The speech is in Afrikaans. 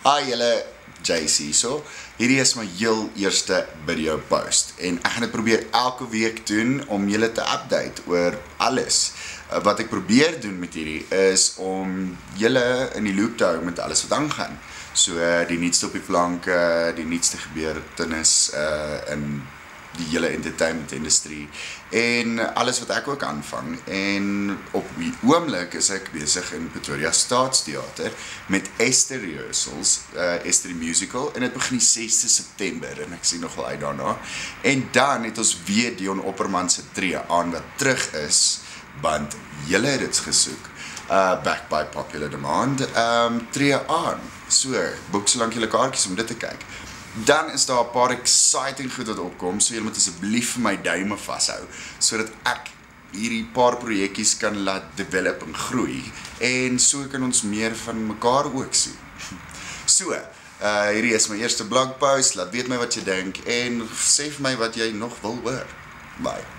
Julle, JC, so hierdie is my heel eerste video post en ek gaan dit probeer elke week doen om julle te update oor alles. Wat ek probeer doen met hierdie is om julle in die loop te hou met alles wat aangaan. So die nuutste op die flanke, die nuutste gebeurtenis in die hele entertainment industrie en alles wat ek ook aanvang. En op die oomblik is ek besig in Pretoria Staatstheater met Esther rehearsals, Esther die musical, en dit begin die 6de September en ek sien nogal uit daarna. En dan het ons weer Dion Opperman se tree aan wat terug is, want julle het dit gesoek, back by popular demand, tree aan. So, boek solank julle kaartjies om dit te kyk. Dan is daar 'n paar exciting goed wat opkom, so julle moet asseblief vir my duime vashou, sodat ek hierdie paar projekkies kan laat develop en groei, en so kan ons meer van mekaar ook sien. So, hierdie is my eerste blogpost, laat weet my wat jy dink, en sê vir my wat jy nog wil hoor. Bye.